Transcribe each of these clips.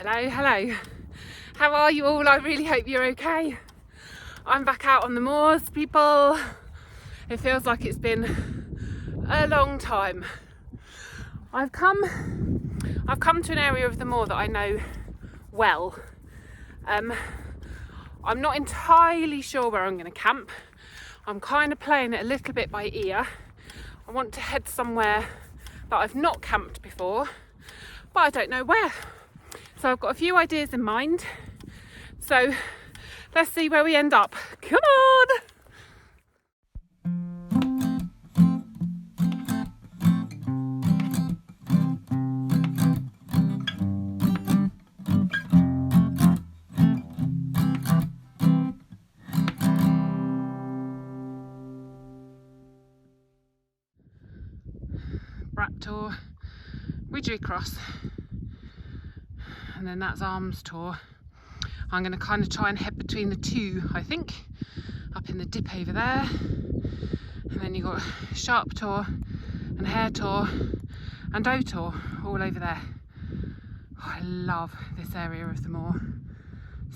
Hello, hello. How are you all? I really hope you're okay. I'm back out on the moors, people. It feels like it's been a long time. I've come to an area of the moor that I know well. I'm not entirely sure where I'm going to camp. I'm kind of playing it a little bit by ear. I want to head somewhere that I've not camped before, but I don't know where. So I've got a few ideas in mind. So let's see where we end up. Come on! Raptor, Widgery Cross, and then that's Arms Tor. I'm going to kind of try and head between the two, I think, up in the dip over there, and then you've got Sharp Tor and Hare Tor and O Tor all over there. Oh, I love this area of the moor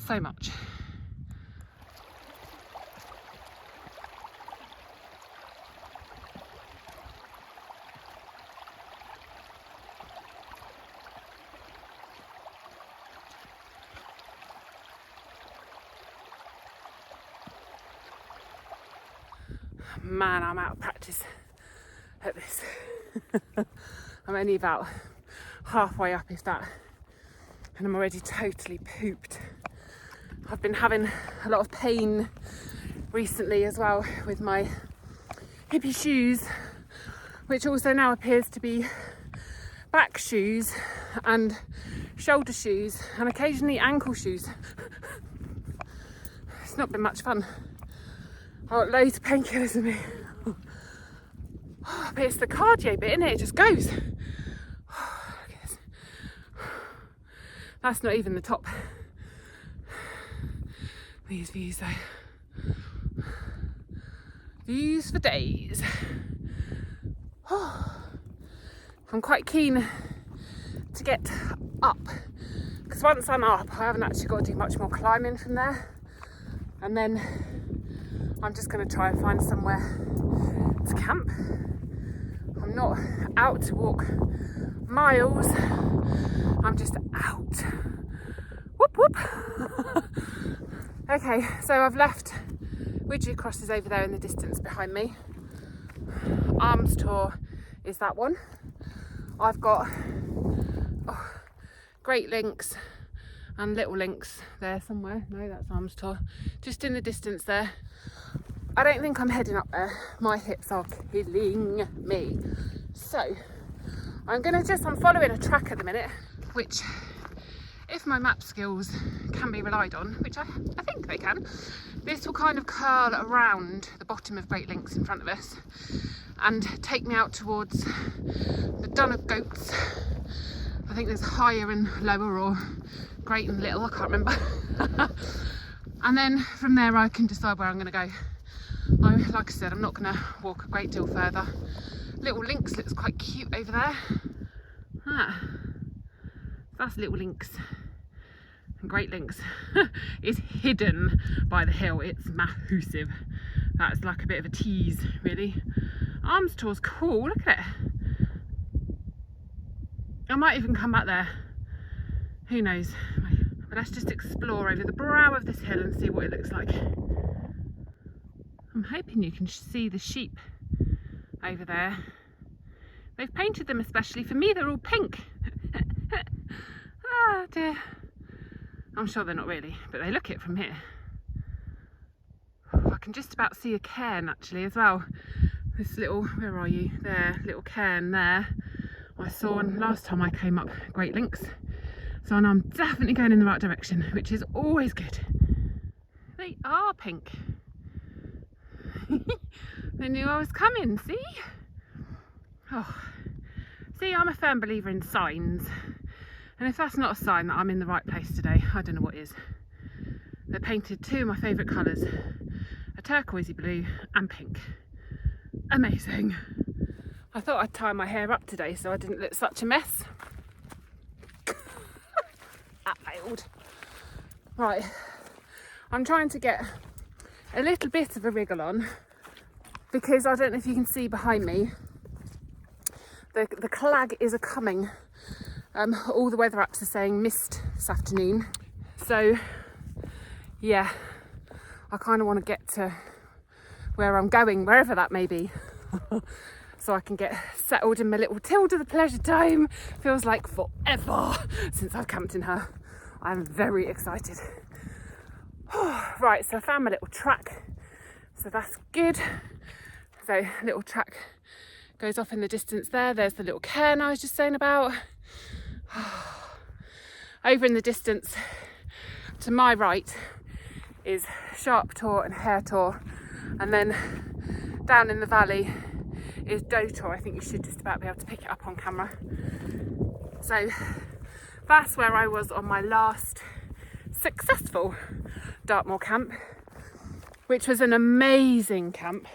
so much. Man, I'm out of practice at this. I'm only about halfway up, if that, and I'm already totally pooped. I've been having a lot of pain recently as well with my hippie shoes, which also now appears to be back shoes and shoulder shoes and occasionally ankle shoes. It's not been much fun. I've got loads of painkillers in me. But it's the cardio bit, isn't it? It just goes. Look at this. That's not even the top. These views though. Views for days. I'm quite keen to get up, because once I'm up I haven't actually got to do much more climbing from there, and then I'm just going to try and find somewhere to camp. I'm not out to walk miles, I'm just out. Whoop whoop. Okay, so I've left Widgery Cross is over there in the distance behind me. Arms Tor is that one. I've got Great Links and Little Links there somewhere. No, that's Arms Tor. Just in the distance there. I don't think I'm heading up there. My hips are killing me. So I'm following a track at the minute, which, if my map skills can be relied on, which I think they can, this will kind of curl around the bottom of Great Links in front of us and take me out towards the Dun of Goats. I think there's higher and lower, or great and little, I can't remember. And then from there I can decide where I'm going to go. Like I said, I'm not going to walk a great deal further. Little Links looks quite cute over there. That's Little Links. And Great Links is hidden by the hill. It's massive. That's like a bit of a tease, really. Arms Tor's cool, look at it. I might even come back there. Who knows? But let's just explore over the brow of this hill and see what it looks like. I'm hoping you can see the sheep over there. They've painted them especially for me. They're all pink. Ah dear. I'm sure they're not really, but they look it from here. I can just about see a cairn actually as well. This little, where are you? There, little cairn there. I saw one last time I came up Great Links. So I'm definitely going in the right direction, which is always good. They are pink. They knew I was coming, see? Oh, see, I'm a firm believer in signs. And if that's not a sign that I'm in the right place today, I don't know what is. They painted two of my favourite colours, a turquoisey blue and pink. Amazing. I thought I'd tie my hair up today so I didn't look such a mess. field. Right, I'm trying to get a little bit of a wriggle on because I don't know if you can see behind me, the clag is a-coming. All the weather apps are saying mist this afternoon. So yeah, I kind of want to get to where I'm going, wherever that may be, so I can get settled in my little Tilda the Pleasure Dome. Feels like forever since I've camped in her. I'm very excited. Right, so I found my little track, so that's good. So little track goes off in the distance there. There's the little cairn I was just saying about. Over in the distance to my right is Sharp Tor and Hare Tor, and then down in the valley is Doe Tor. I think you should just about be able to pick it up on camera. So that's where I was on my last successful Dartmoor camp, which was an amazing camp.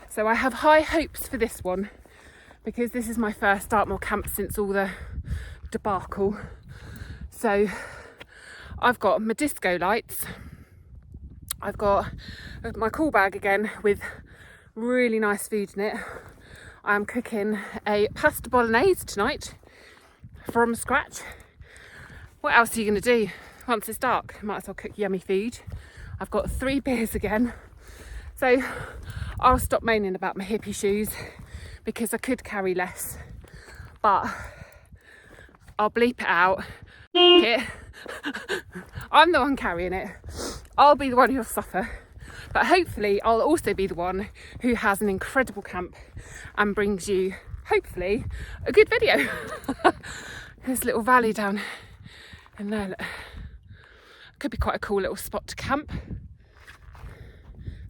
So I have high hopes for this one because this is my first Dartmoor camp since all the debacle. So I've got my disco lights, I've got my cool bag again with really nice food in it. I'm cooking a pasta bolognese tonight from scratch. What else are you going to do once it's dark? Might as well cook yummy food. I've got 3 beers again. So I'll stop moaning about my hippie shoes because I could carry less, but I'll bleep it out. I'm the one carrying it. I'll be the one who'll suffer, but hopefully I'll also be the one who has an incredible camp and brings you, hopefully, a good video. There's a little valley down in there. Look. Could be quite a cool little spot to camp.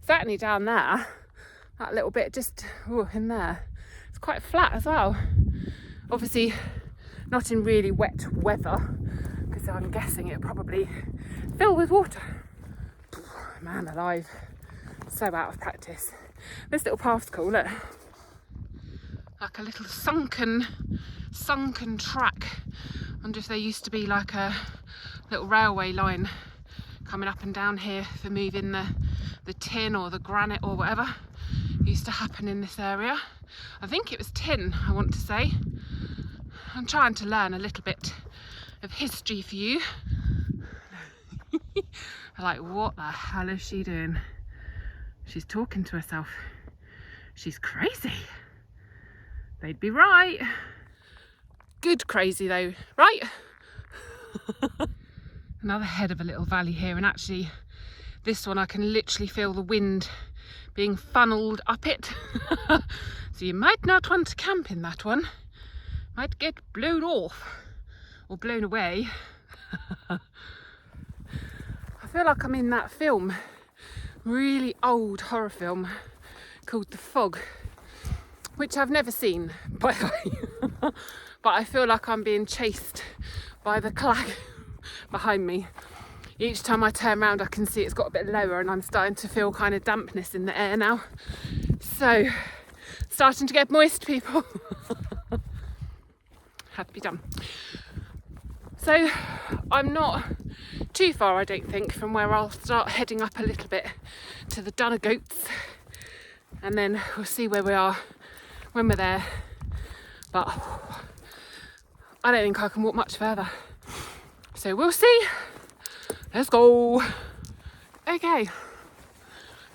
Certainly down there, that little bit just in there. It's quite flat as well. Obviously not in really wet weather, because I'm guessing it'll probably fill with water. Man alive, so out of practice. This little path's cool, look. Like a little sunken track. I wonder if there used to be like a little railway line coming up and down here for moving the tin or the granite or whatever used to happen in this area. I think it was tin, I want to say. I'm trying to learn a little bit of history for you. Like, what the hell is she doing? She's talking to herself. She's crazy. They'd be right. Good crazy though, right? Another head of a little valley here, and actually this one I can literally feel the wind being funneled up it. So you might not want to camp in that one. Might get blown off or blown away. I feel like I'm in that film, really old horror film called The Fog, which I've never seen, by the way. But I feel like I'm being chased by the clag behind me. Each time I turn around I can see it's got a bit lower, and I'm starting to feel kind of dampness in the air now. So, starting to get moist, people. Had to be done. So I'm not too far, I don't think, from where I'll start heading up a little bit to the Goats, and then we'll see where we are when we're there. But I don't think I can walk much further, so we'll see. Let's go. Okay,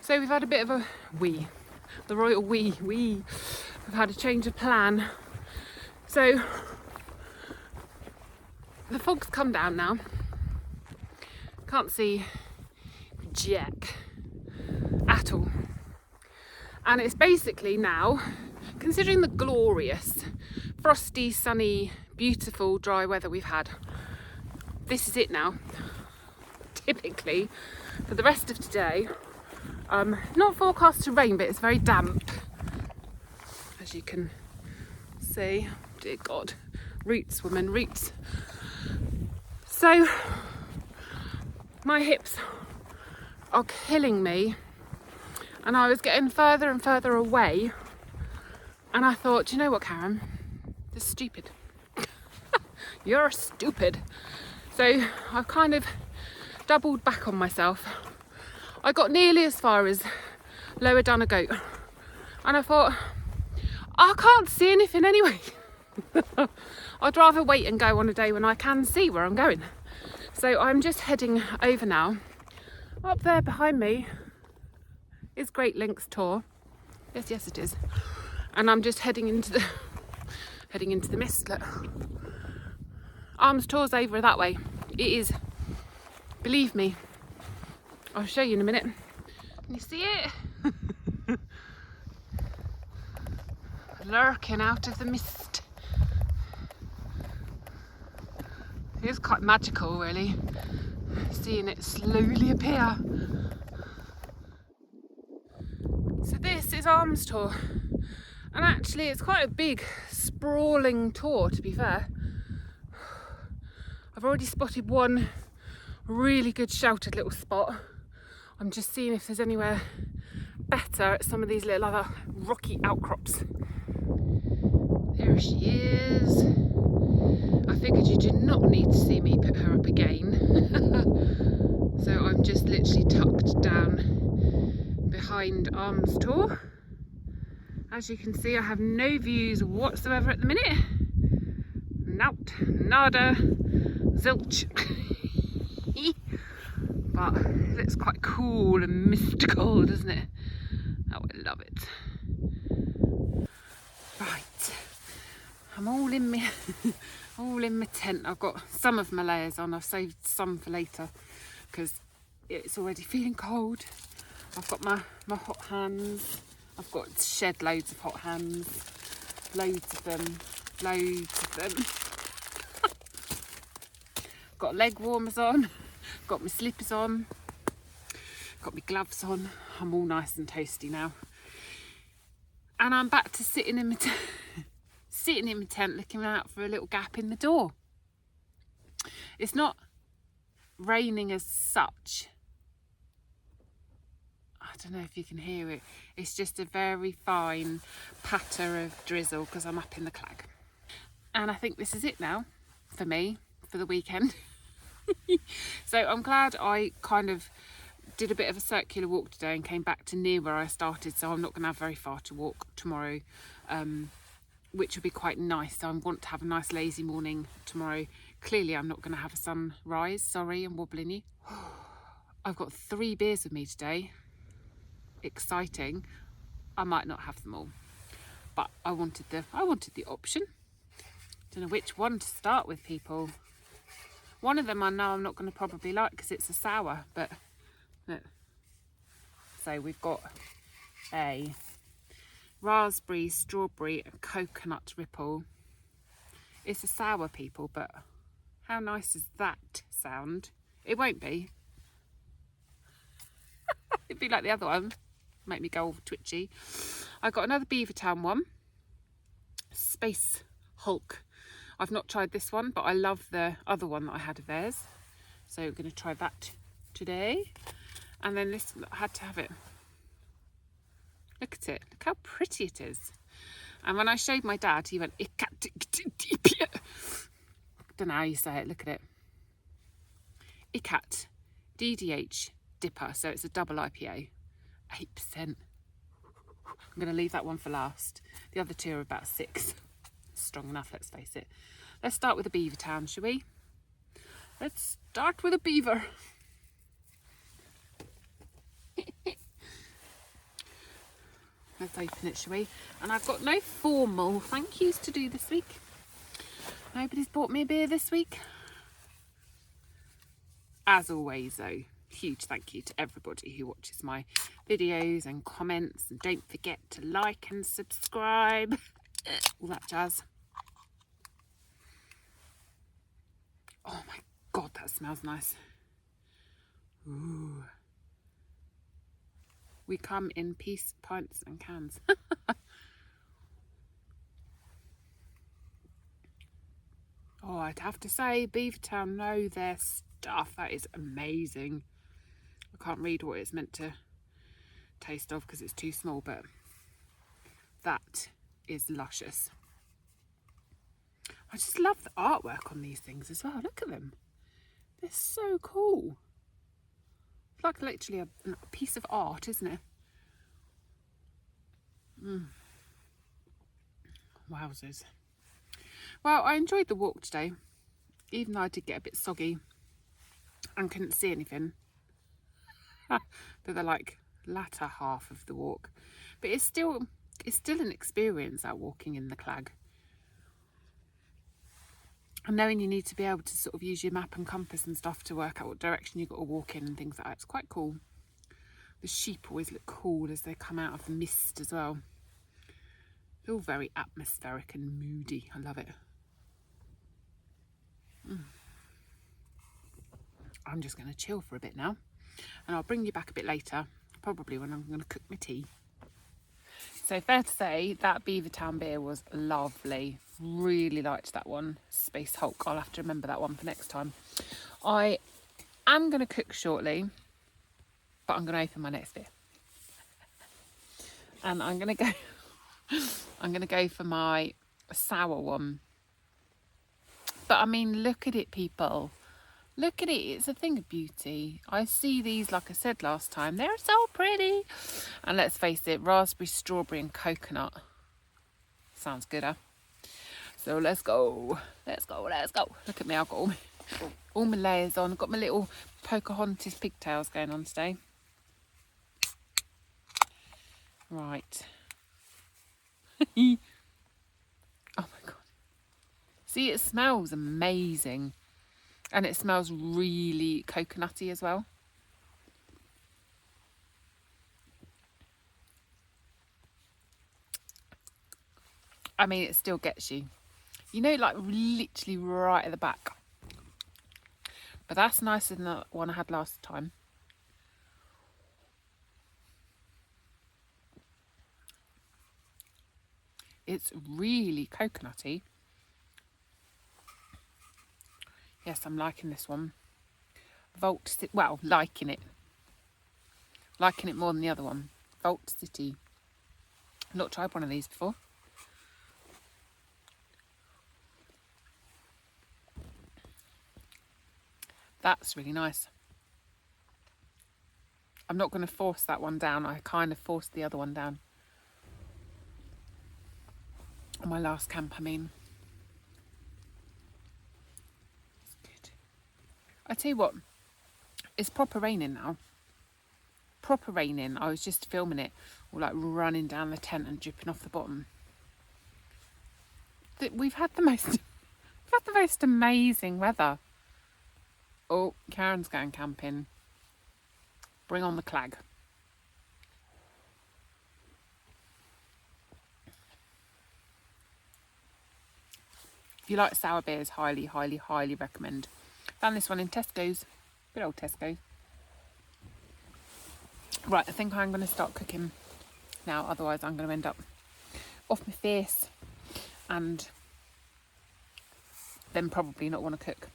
so we've had a bit of a the royal we've had a change of plan. So the fog's come down now. Can't see jack at all. And it's basically now, considering the glorious, frosty, sunny, beautiful, dry weather we've had, this is it now. Typically, for the rest of today, not forecast to rain, but it's very damp, as you can see. Dear God, roots, woman, roots. So my hips are killing me, and I was getting further and further away, and I thought, you know what, Karen, this is stupid. You're stupid. So So I've kind of doubled back on myself. I got nearly as far as Lower Donegal, and I thought, I can't see anything anyway. I'd rather wait and go on a day when I can see where I'm going. So I'm just heading over now. Up there behind me is Great Links Tor. Yes it is. And I'm just heading into the mist. Look. Arms Tor's over that way. It is. Believe me. I'll show you in a minute. Can you see it? Lurking out of the mist. It is quite magical, really, seeing it slowly appear. So this is Arms Tor, and actually it's quite a big, sprawling tor, to be fair. I've already spotted one really good sheltered little spot. I'm just seeing if there's anywhere better at some of these little other rocky outcrops. There she is. I figured you did not need to see me put her up again. So I'm just literally tucked down behind Arms Tor. As you can see, I have no views whatsoever at the minute. Nout, nada, zilch. But it looks quite cool and mystical, doesn't it? Oh, I love it. Right, I'm all in my tent. I've got some of my layers on. I've saved some for later because it's already feeling cold. I've got my hot hands. I've got shed loads of hot hands. Loads of them. Got leg warmers on. Got my slippers on. Got my gloves on. I'm all nice and toasty now. And I'm back to sitting in my tent looking out for a little gap in the door. It's not raining as such. I don't know if you can hear it. It's just a very fine patter of drizzle because I'm up in the clag. And I think this is it now for me for the weekend. So I'm glad I kind of did a bit of a circular walk today and came back to near where I started, so I'm not going to have very far to walk tomorrow, which will be quite nice. So I want to have a nice lazy morning tomorrow. Clearly I'm not going to have a sunrise, sorry, I'm wobbling you. I've got 3 beers with me today. Exciting. I might not have them all, but I wanted the option. Don't know which one to start with, people. One of them I know I'm not going to probably like because it's a sour, but look. So we've got a raspberry, strawberry and coconut ripple. It's a sour, people, but how nice does that sound? It won't be. It'd be like the other one. Make me go all twitchy. I got another Beavertown one. Space Hulk. I've not tried this one, but I love the other one that I had of theirs. So we're going to try that today. And then this, I had to have it. Look at it. Look how pretty it is. And when I showed my dad, he went, don't know how you say it. Look at it. Icat DDH Dipper. So it's a double IPA. 8%. I'm going to leave that one for last. The other 2 are about 6. Strong enough, let's face it. Let's start with a Beavertown, shall we? Let's start with a beaver. Let's open it, shall we? And I've got no formal thank yous to do this week. Nobody's bought me a beer this week. As always, though, huge thank you to everybody who watches my videos and comments, and don't forget to like and subscribe, all that jazz. Oh my god, that smells nice. Ooh. We come in peace, pints and cans. Oh, I'd have to say Beavertown know their stuff. That is amazing. I can't read what it's meant to taste of because it's too small, but that is luscious. I just love the artwork on these things as well. Look at them. It's so cool. It's like literally a piece of art, isn't it? Wowzers. Well, I enjoyed the walk today, even though I did get a bit soggy and couldn't see anything. For the like latter half of the walk. But it's still an experience, that walking in the clag. And knowing you need to be able to sort of use your map and compass and stuff to work out what direction you've got to walk in and things like that. It's quite cool. The sheep always look cool as they come out of the mist as well. It's all very atmospheric and moody. I love it. I'm just going to chill for a bit now, and I'll bring you back a bit later, probably when I'm going to cook my tea. So fair to say that Beavertown beer was lovely. Really liked that one. Space Hulk. I'll have to remember that one for next time. I am going to cook shortly, but I'm going to open my next beer. And I'm going to go for my sour one. But I mean, look at it, people. Look at it. It's a thing of beauty. I see these, like I said last time, they're so pretty. And let's face it, raspberry, strawberry and coconut. Sounds good, huh? So let's go. Let's go. Let's go. Look at me. I've got all my layers on. I've got my little Pocahontas pigtails going on today. Right. Oh my God. See, it smells amazing. And it smells really coconutty as well. I mean, it still gets you. You know, like literally right at the back. But that's nicer than the one I had last time. It's really coconutty. Yes, I'm liking this one. Well, liking it. Liking it more than the other one. Vault City. I've not tried one of these before. That's really nice. I'm not going to force that one down. I kind of forced the other one down. On my last camp, I mean. It's good. I tell you what, it's proper raining now. Proper raining. I was just filming it, all like running down the tent and dripping off the bottom. We've had the most amazing weather. Oh, Karen's going camping. Bring on the clag. If you like sour beers, highly, highly, highly recommend. Found this one in Tesco's. Good old Tesco's. Right, I think I'm going to start cooking now. Otherwise, I'm going to end up off my face and then probably not want to cook.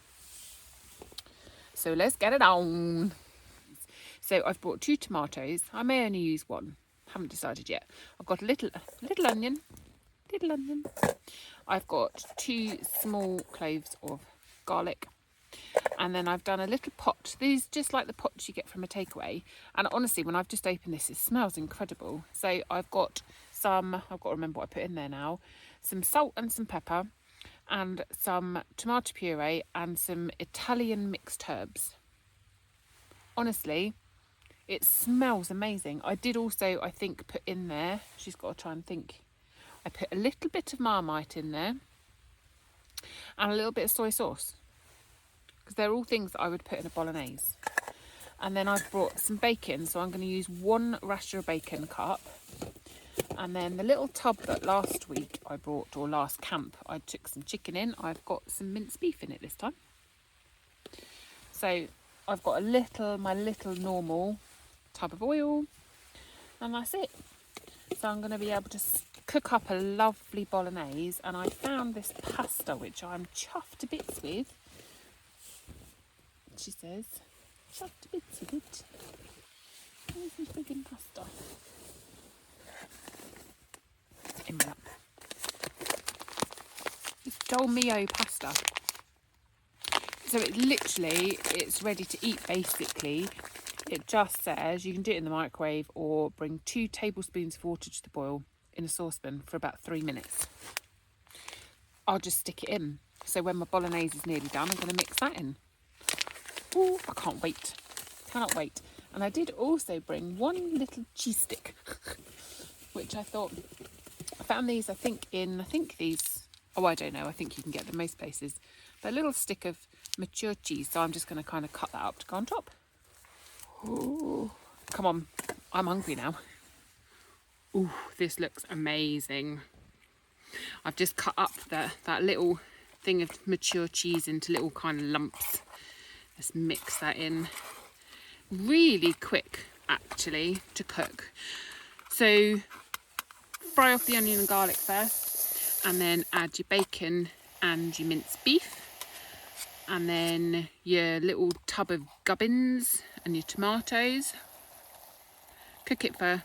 So let's get it on. So I've bought 2 tomatoes. I may only use one. Haven't decided yet. I've got a little onion. Little onion. I've got 2 small cloves of garlic. And then I've done a little pot. These just like the pots you get from a takeaway. And honestly, when I've just opened this, it smells incredible. So I've got I've got to remember what I put in there now. Some salt and some pepper. And some tomato puree and some Italian mixed herbs. Honestly, it smells amazing. I did also, I think, put in there, she's got to try and think. I put a little bit of Marmite in there and a little bit of soy sauce. Because they're all things that I would put in a Bolognese. And then I've brought some bacon, so I'm going to use 1 rasher of bacon cut. And then the little tub that last week I brought, or last camp, I took some chicken in. I've got some minced beef in it this time. So I've got my little normal tub of oil, and that's it. So I'm going to be able to cook up a lovely Bolognese. And I found this pasta, which I'm chuffed to bits with. She says, chuffed to bits with it. Where's this friggin' pasta? In my lap. This Dolmio pasta. So it's ready to eat basically. It just says you can do it in the microwave or bring 2 tablespoons of water to the boil in a saucepan for about 3 minutes. I'll just stick it in. So when my bolognese is nearly done, I'm going to mix that in. Oh, I can't wait. Cannot wait. And I did also bring 1 little cheese stick, which I thought, I found these, I think these, oh, I don't know, I think you can get them most places. But a little stick of mature cheese, so I'm just going to kind of cut that up to go on top. Ooh, come on, I'm hungry now. Ooh, this looks amazing. I've just cut up that little thing of mature cheese into little kind of lumps. Let's mix that in. Really quick, actually, to cook. So fry off the onion and garlic first, and then add your bacon and your minced beef, and then your little tub of gubbins and your tomatoes. Cook it for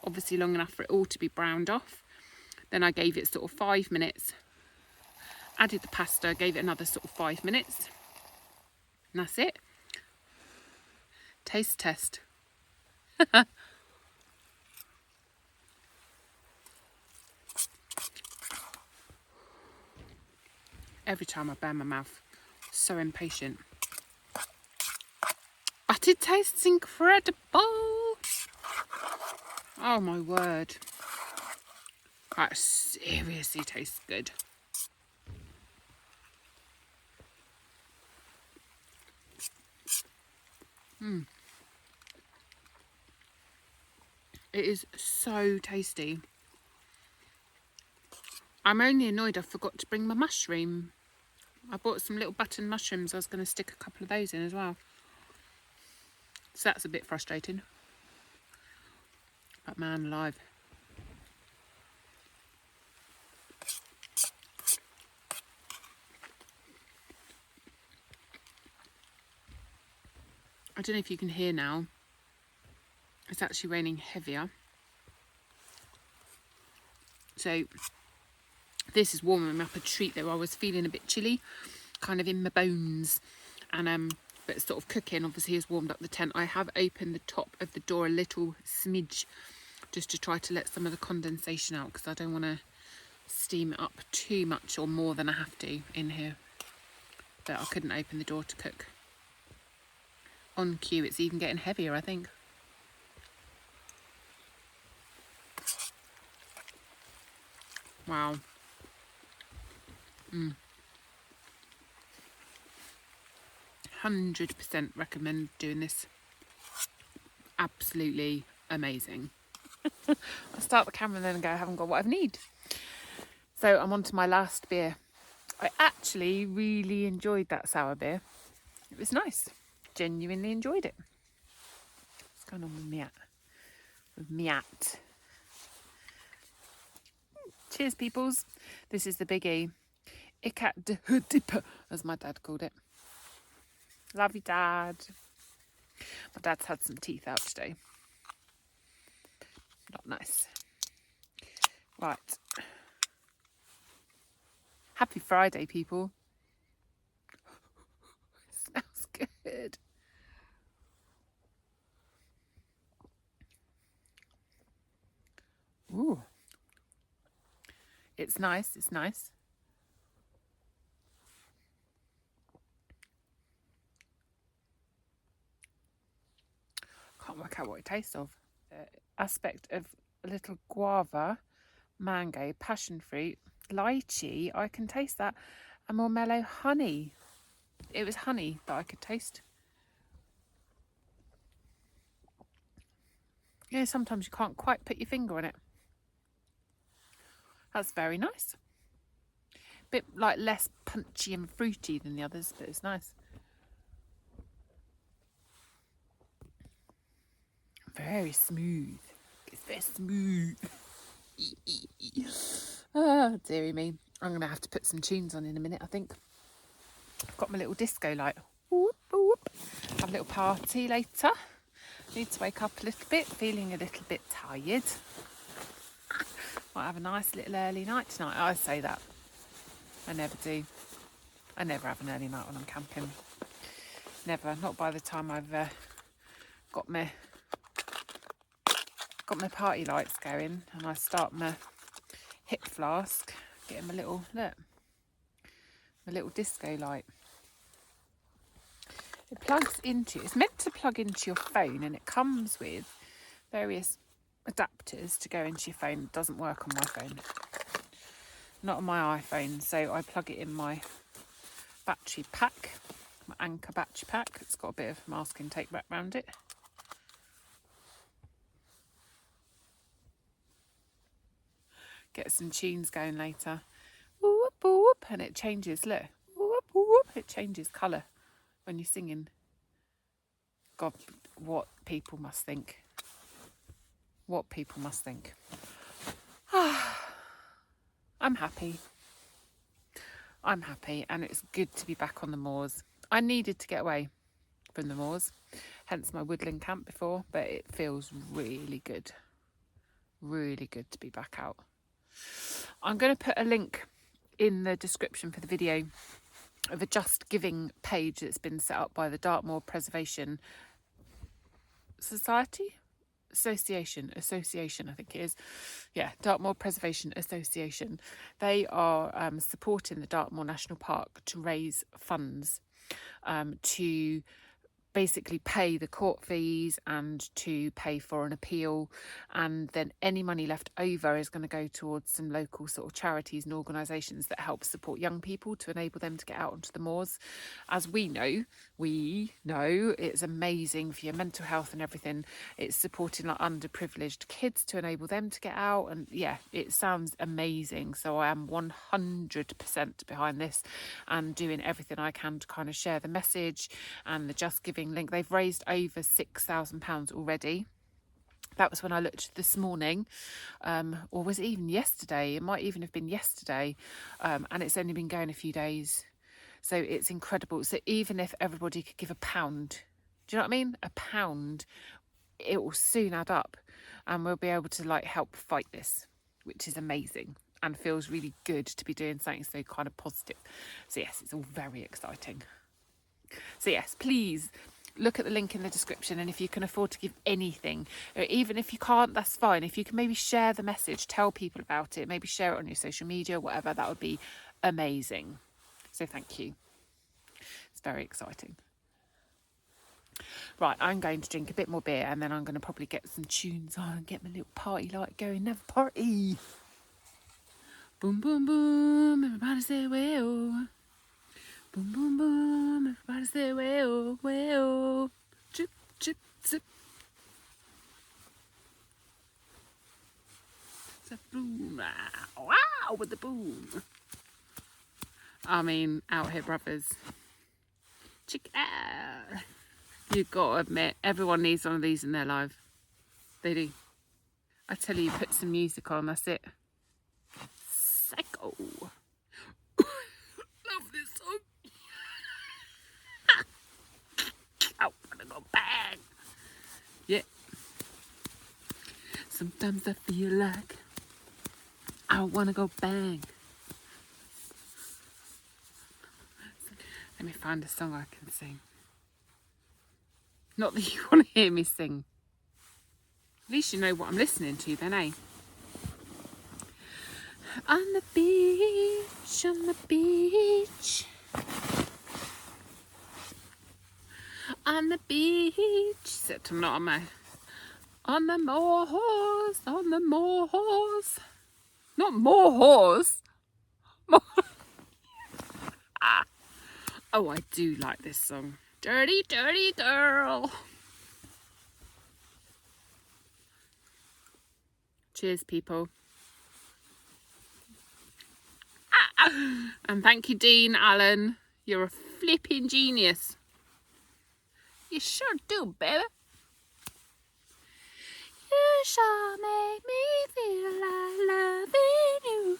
obviously long enough for it all to be browned off. Then I gave it sort of 5 minutes, added the pasta, gave it another sort of 5 minutes, and that's it. Taste test. Every time I burn my mouth, so impatient. But it tastes incredible. Oh my word. That seriously tastes good. It is so tasty. I'm only annoyed I forgot to bring my mushroom. I bought some little button mushrooms. I was going to stick a couple of those in as well. So that's a bit frustrating. But man alive. I don't know if you can hear now. It's actually raining heavier. So this is warming me up a treat though. I was feeling a bit chilly, kind of in my bones. And but sort of cooking obviously has warmed up the tent. I have opened the top of the door a little smidge just to try to let some of the condensation out, because I don't want to steam it up too much or more than I have to in here. But I couldn't open the door to cook. On cue, it's even getting heavier, I think. Wow. 100% recommend doing this. Absolutely amazing. I'll start the camera and then go, I haven't got what I need. So I'm on to my last beer. I actually really enjoyed that sour beer. It was nice. Genuinely enjoyed it. What's going on with Miat? With Miat. Cheers, peoples. This is the Big E. Ikat de Dipper, as my dad called it. Love you, Dad. My dad's had some teeth out today. Not nice. Right. Happy Friday, people. It smells good. Ooh. It's nice, it's nice. Can't work out what it tastes of. Aspect of a little guava, mango, passion fruit, lychee. I can taste that. And more mellow honey. It was honey that I could taste. Yeah, sometimes you can't quite put your finger on it. That's very nice. Bit like less punchy and fruity than the others, but it's nice. Very smooth. It's very smooth. Oh, dearie me. I'm going to have to put some tunes on in a minute, I think. I've got my little disco light. Whoop, whoop. Have a little party later. Need to wake up a little bit, feeling a little bit tired. Might have a nice little early night tonight. I say that. I never do. I never have an early night when I'm camping. Never. Not by the time I've got my party lights going and I start my hip flask, getting my little, look, my little disco light. It plugs into, it's meant to plug into your phone, and it comes with various adapters to go into your phone. It doesn't work on my phone, not on my iPhone, so I plug it in my battery pack, my Anchor battery pack. It's got a bit of masking tape wrapped around it. Get some tunes going later. Whoop, whoop, and it changes, look. Whoop, whoop, it changes colour when you're singing. God, what people must think. What people must think. I'm happy. I'm happy, and it's good to be back on the moors. I needed to get away from the moors, hence my woodland camp before, but it feels really good. Really good to be back out. I'm going to put a link in the description for the video of a Just Giving page that's been set up by the Dartmoor Preservation Association, I think it is. Yeah, Dartmoor Preservation Association. They are supporting the Dartmoor National Park to raise funds to basically pay the court fees and to pay for an appeal, and then any money left over is going to go towards some local sort of charities and organisations that help support young people to enable them to get out onto the moors. As we know it's amazing for your mental health and everything. It's supporting like underprivileged kids to enable them to get out, and yeah, it sounds amazing. So I am 100% behind this and doing everything I can to kind of share the message and the Just Giving link. They've raised over £6,000 already. That was when I looked this morning, or was it even yesterday? It might even have been yesterday, and it's only been going a few days. So it's incredible. So even if everybody could give £1, do you know what I mean? £1, it will soon add up, and we'll be able to like help fight this, which is amazing and feels really good to be doing something so kind of positive. So yes, it's all very exciting. So yes, please look at the link in the description, and if you can afford to give anything, or even if you can't, that's fine. If you can maybe share the message, tell people about it, maybe share it on your social media, whatever, that would be amazing. So thank you. It's very exciting. Right, I'm going to drink a bit more beer, and then I'm going to probably get some tunes on and get my little party light going. Have a party. Boom, boom, boom. Everybody say, well. Boom, boom, boom. Everybody say, well, well. Chip, chip, zip. It's a boom. Wow, with the boom. I mean, out here, brothers. Check it out. You've got to admit, everyone needs one of these in their life. They do. I tell you, put some music on, that's it. Psycho. Love this song. I wanna go bang. Yeah. Sometimes I feel like I wanna go bang. Let me find a song I can sing. Not that you want to hear me sing. At least you know what I'm listening to then, eh? On the beach, on the beach. On the beach. Except I'm not on my... On the moors, on the moors. Not moors. Oh, I do like this song. Dirty, dirty girl. Cheers, people. And thank you, Dean Allen. You're a flipping genius. You sure do, baby. You sure make me feel like loving you.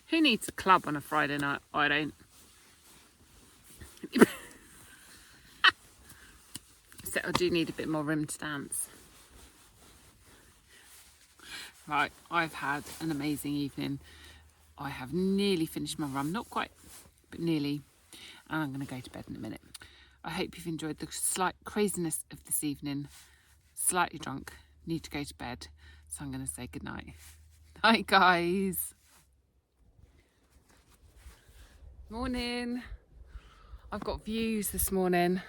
Who needs a club on a Friday night? I don't. So I do need a bit more room to dance. Right, I've had an amazing evening. I have nearly finished my run, not quite, but nearly, and I'm going to go to bed in a minute. I hope you've enjoyed the slight craziness of this evening. Slightly drunk, need to go to bed, so I'm going to say goodnight. Night, guys. Morning. I've got views this morning.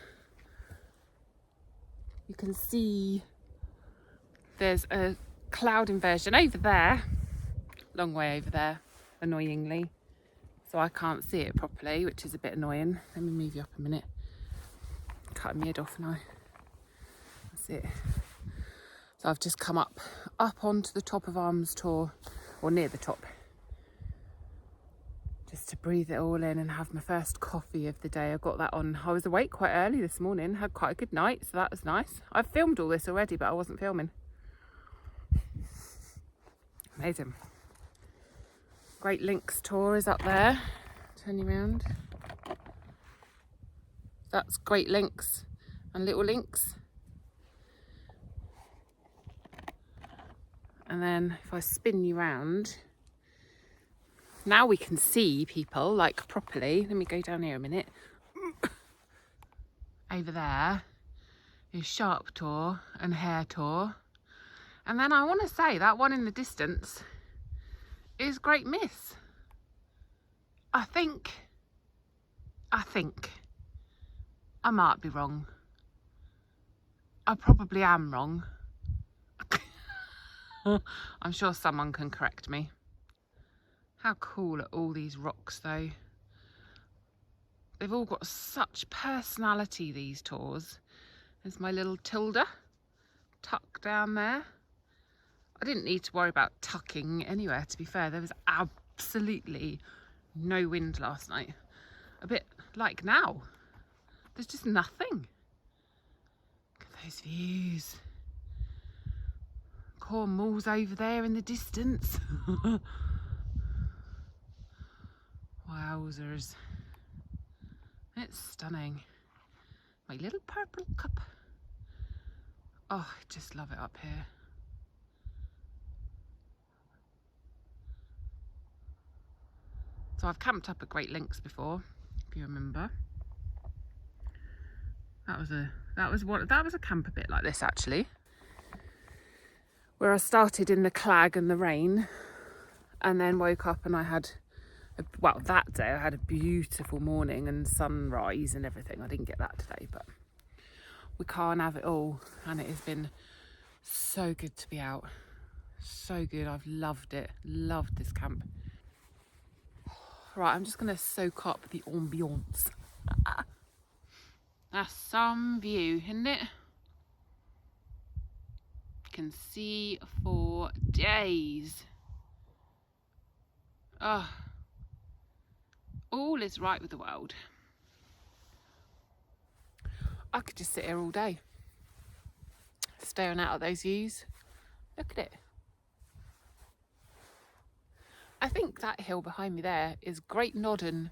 You can see there's a cloud inversion over there, long way over there, annoyingly. So I can't see it properly, which is a bit annoying. Let me move you up a minute. Cutting my head off now. That's it. So I've just come up onto the top of Arms Tor, or near the top, just to breathe it all in and have my first coffee of the day. I got that on. I was awake quite early this morning, had quite a good night, so that was nice. I've filmed all this already, but I wasn't filming. Amazing. Great Links Tour is up there. Turn you around. That's Great Links and Little Links. And then if I spin you round, now we can see people like properly. Let me go down here a minute. Over there is Sharp Tor and Hare Tor. And then I want to say that one in the distance is Great Miss. I think I might be wrong. I probably am wrong. I'm sure someone can correct me. How cool are all these rocks though? They've all got such personality, these tours. There's my little Tilda tucked down there. I didn't need to worry about tucking anywhere, to be fair. There was absolutely no wind last night. A bit like now. There's just nothing. Look at those views. Cornwall's over there in the distance. Wowzers. It's stunning. My little purple cup. Oh, I just love it up here. So I've camped up at Great Links before, if you remember. That was a camp a bit like this actually, where I started in the clag and the rain, and then woke up and I had, that day I had a beautiful morning and sunrise and everything. I didn't get that today, but we can't have it all, and it has been so good to be out. So good. I've loved it. Loved this camp. Right, I'm just going to soak up the ambience. That's some view, isn't it? You can see for days. Oh, all is right with the world. I could just sit here all day, staring out at those views. Look at it. I think that hill behind me there is Great Nodden.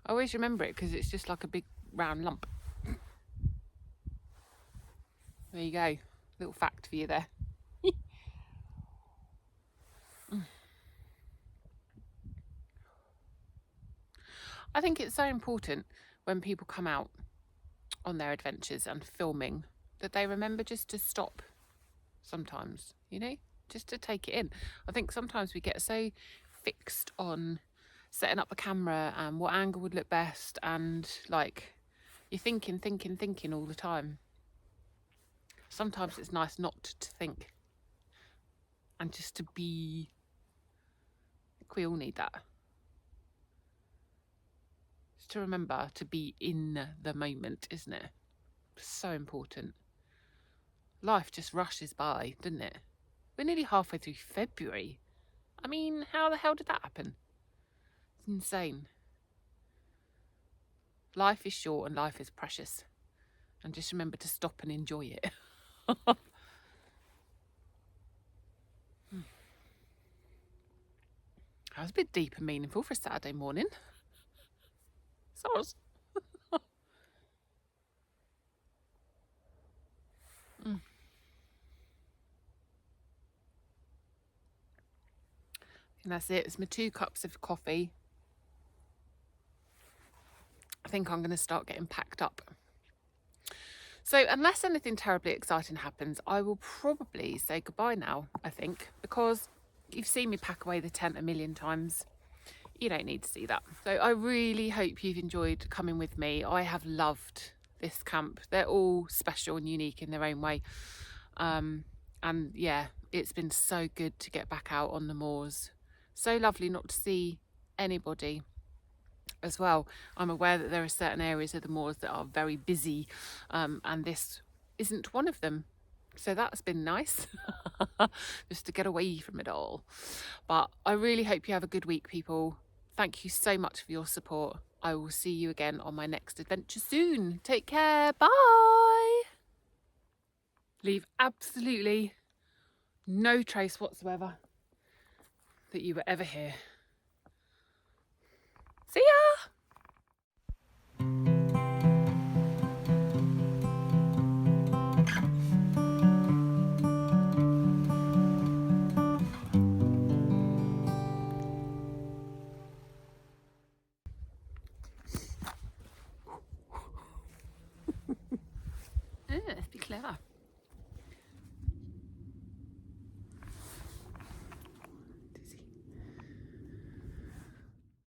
I always remember it because it's just like a big round lump. There you go. Little fact for you there. I think it's so important when people come out on their adventures and filming that they remember just to stop sometimes, you know, just to take it in. I think sometimes we get so fixed on setting up the camera and what angle would look best, and like you're thinking all the time. Sometimes it's nice not to think and just to be. I think we all need that. Just to remember to be in the moment, isn't it? So important. Life just rushes by, doesn't it? We're nearly halfway through February. I mean, how the hell did that happen? It's insane. Life is short and life is precious. And just remember to stop and enjoy it. That was a bit deep and meaningful for a Saturday morning. Sorry. And that's it. It's my 2 cups of coffee. I think I'm going to start getting packed up. So unless anything terribly exciting happens, I will probably say goodbye now, I think, because you've seen me pack away the tent a million times. You don't need to see that. So I really hope you've enjoyed coming with me. I have loved this camp. They're all special and unique in their own way. And yeah, it's been so good to get back out on the moors. So lovely not to see anybody as well. I'm aware that there are certain areas of the moors that are very busy, and this isn't one of them. So that's been nice, just to get away from it all. But I really hope you have a good week, people. Thank you so much for your support. I will see you again on my next adventure soon. Take care. Bye. Leave absolutely no trace whatsoever that you were ever here. See ya.